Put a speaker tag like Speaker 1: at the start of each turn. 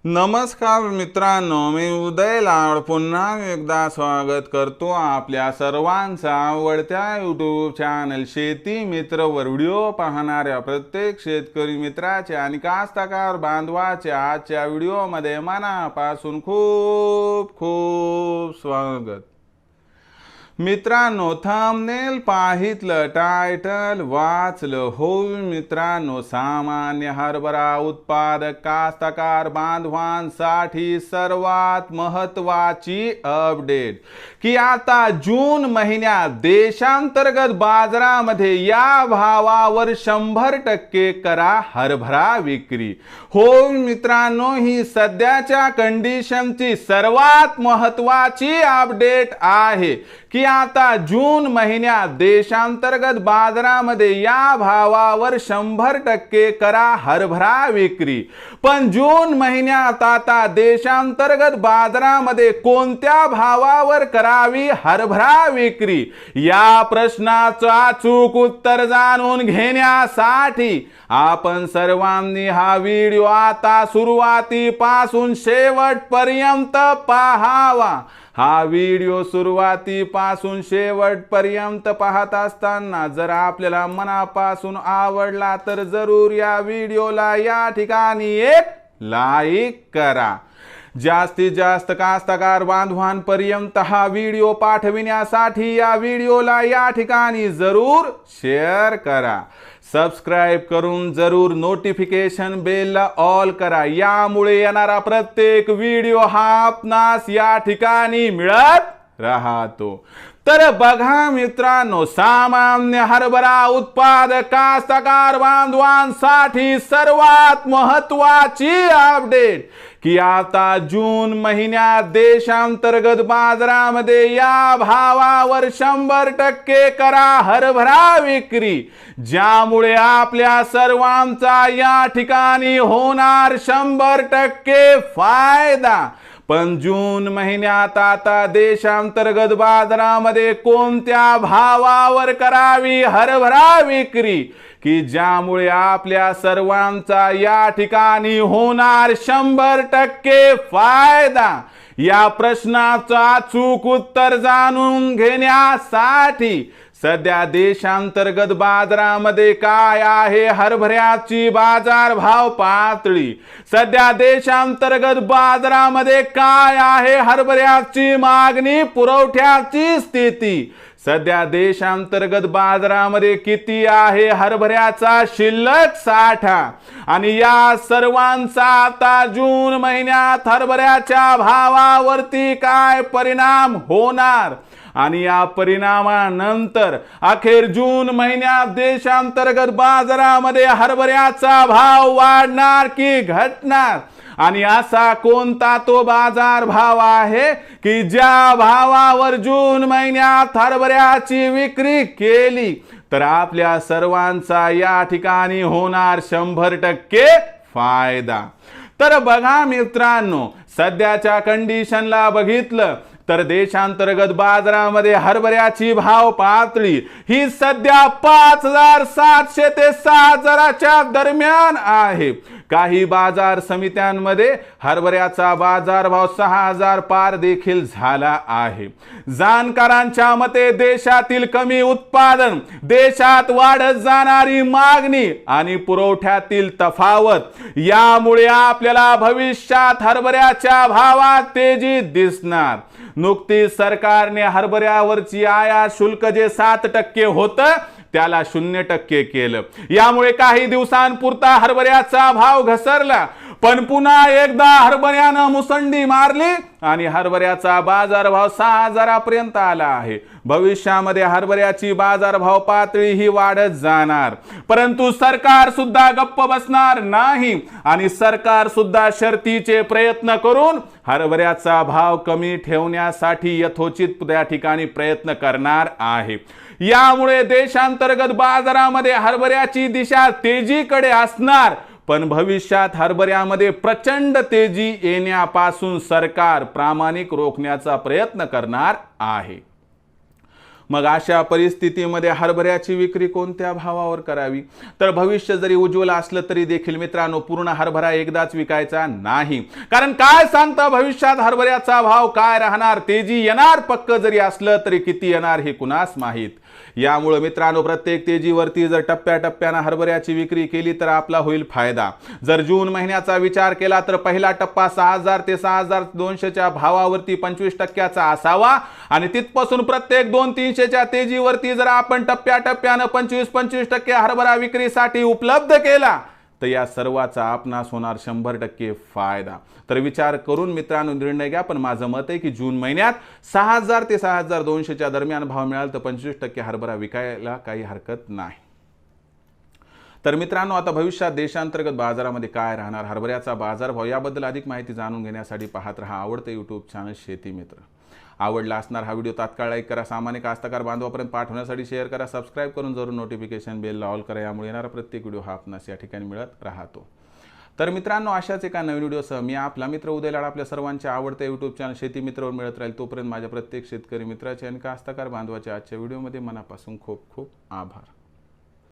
Speaker 1: नमस्कार मित्रांनो, मी उदय लाड पुन्हा एकदा स्वागत करतो आपल्या सर्वांचा आवडत्या यूट्यूब चॅनल शेती मित्र वर व्हिडिओ पाहणाऱ्या प्रत्येक शेतकरी मित्राचे आणि कास्तकार बांधवाचे आजच्या व्हिडिओमध्ये मनापासून खूप खूप स्वागत। मित्रांनो, थंबनेल पाहितलं, टायटल वाचलं होय मित्रांनो, सामान्य हरभरा उत्पादक कास्तकार बांधवांसाठी सर्वात महत्त्वाची अपडेट की आता जून महिन्यात देशांतर्गत बाजारामध्ये या भावावर 100% करा हरभरा विक्री। होय मित्रांनो, ही सध्याच्या कंडिशनची सर्वात महत्त्वाची अपडेट आहे की आता जून महिन्यात देशांतर्गत बाजारामध्ये या भावावर 100% करा हरभरा विक्री। पण जून महिन्यात आता देशांतर्गत बाजारामध्ये कोणत्या भावावर करावी हरभरा विक्री, या प्रश्नाचं अचूक उत्तर जाणून घेण्यासाठी आपण सर्वांनी हा व्हिडिओ आता सुरुवातीपासून शेवटपर्यंत पाहावा। हा व्हिडिओ सुरुवातीपासून शेवटपर्यंत पाहत असताना जर आपल्याला मनापासून आवडला तर जरूर या व्हिडिओला या ठिकाणी एक लाईक करा। जास्तीत जास्त कास्तकार बांधवांपर्यंत हा व्हिडिओ पाठविण्यासाठी या व्हिडिओला या ठिकाणी जरूर शेअर करा। सबस्क्राइब करून जरूर नोटिफिकेशन बेलला ऑल करा, यामुळे येणारा प्रत्येक व्हिडिओ हा आपणास या ठिकाणी मिळत राहतो। तर बघा मित्रांनो, सामान्य हरभरा उत्पादक कास्तकार बांधवांसाठी सर्वात महत्त्वाची अपडेट की आता जून महिन्यात देशांतर्गत बाजारामध्ये या भावावर 100% करा हरभरा विक्री, ज्यामुळे आपल्या सर्वांचा या ठिकाणी होणार 100% फायदा। पण जून महिन्यात आता देशांतर्गत बाजारामध्ये कोणत्या भावावर करावी हरभरा विक्री की ज्यामुळे आपल्या सर्वांचा या ठिकाणी होणार 100% फायदा, या प्रश्नाचं अचूक उत्तर जाणून घेण्यासाठी सध्या देशांतर्गत बाजारामध्ये काय आहे हरभऱ्याची बाजारभाव पातळी, सध्या देशांतर्गत बाजारामध्ये काय आहे हरभऱ्याची मागणी पुरवठ्याची स्थिती, सध्या देशांतर्गत बाजारामध्ये किती आहे हरभऱ्याचा शिल्लक साठा, आणि या सर्वांचा आता जून महिन्यात हरभऱ्याच्या भावावरती काय परिणाम होणार आणि या परिणामानंतर अखेर जून महिन्यात देशांतर्गत बाजारामध्ये हरभऱ्याचा भाव वाढणार की घटणार, आणि असा कोणता तो बाजार भाव आहे की ज्या भावावर जून महिन्यात हरभऱ्याची विक्री केली तर आपल्या सर्वांचा या ठिकाणी होणार 100% फायदा। तर बघा मित्रांनो, सध्याच्या कंडिशनला बघितलं तर देशांतर्गत बाजारामध्ये हरभऱ्याची भाव पातळी ही सध्या 5700 ते 6000च्या दरम्यान आहे। काही बाजार समित्यांमध्ये हरभऱ्याचा बाजारभाव 6000 पार देखील झाला आहे। जाणकारांच्या मते देशातील कमी उत्पादन, देशात वाढत जाणारी मागणी आणि पुरवठ्यातील तफावत यामुळे आपल्याला भविष्यात हरभऱ्याच्या भावात तेजी दिसणार। नुकतीच सरकारने हरभऱ्यावरची आयात शुल्क जे 7% होतं त्याला 0% केलं, यामुळे काही दिवसांपुरता हरभऱ्याचा भाव घसरला, पण पुन्हा एकदा हरभऱ्यानं मुसंडी मारली आणि हरभऱ्याचा बाजारभाव 6000 पर्यंत आला आहे। भविष्यामध्ये हरभऱ्याची बाजारभाव पातळी ही वाढत जाणार, परंतु सरकार सुद्धा गप्प बसणार नाही आणि सरकार सुद्धा शर्तीचे प्रयत्न करून हरभऱ्याचा भाव कमी ठेवण्यासाठी यथोचित त्या ठिकाणी प्रयत्न करणार आहे। यामुळे देशांतर्गत बाजारामध्ये हरभऱ्याची दिशा तेजीकडे असणार, पण भविष्यात हरभऱ्यामध्ये प्रचंड तेजी येण्यापासून सरकार प्रामाणिक रोखण्याचा प्रयत्न करणार आहे। मग अशा परिस्थितीमध्ये हरभऱ्याची विक्री कोणत्या भावावर करावी? तर भविष्य जरी उज्ज्वल असलं तरी देखील मित्रांनो पूर्ण हरभरा एकदाच विकायचा नाही, कारण काय सांगता भविष्यात हरभऱ्याचा भाव काय राहणार, तेजी येणार पक्क जरी असलं तरी किती येणार हे कुणास माहीत। यामुळे मित्रांनो प्रत्येक तेजीवरती जर टप्प्याटप्प्याने हरभऱ्याची विक्री केली तर आपला होईल फायदा। जर जून महिन्याचा विचार केला तर पहिला टप्पा 6000 ते 6200च्या भावावरती 25% असावा आणि तिथपासून प्रत्येक 200-300च्या तेजीवरती जर आपण टप्प्याटप्प्याने 25% हरभरा विक्रीसाठी उपलब्ध केला तर या सर्वाचा आपणास होणार 100% फायदा। तर विचार करून मित्रांनो निर्णय घ्या, पण माझं मत आहे की जून महिन्यात 6000 ते 6200च्या दरम्यान भाव मिळाला तर 25% हरभरा विकायला काही हरकत नाही। तर मित्रांनो आता भविष्यात देशांतर्गत बाजारामध्ये काय राहणार, हरभऱ्याचा बाजारभाव याबद्दल अधिक माहिती जाणून घेण्यासाठी पाहत रहा आवडतं यूट्यूब चॅनल शेती मित्र। आवडला असणार हा व्हिडिओ तात्काळ लाईक करा, सामान्य कास्तकार बांधवापर्यंत पाठवण्यासाठी शेअर करा, सबस्क्राईब करून जरूर नोटिफिकेशन बेल ऑल करा, यामुळे येणारा प्रत्येक व्हिडिओ हा आपणास या ठिकाणी मिळत राहतो। तर मित्रांनो अशाच एका नवीन व्हिडिओसह मी आपला मित्र उदय लाड आपल्या सर्वांच्या आवडत्या यूट्यूब चॅनल शेती मित्रवर मिळत राहील। तोपर्यंत माझ्या प्रत्येक शेतकरी मित्राचे आणि कास्तकार बांधवाच्या आजच्या व्हिडिओमध्ये मनापासून खूप खूप आभार।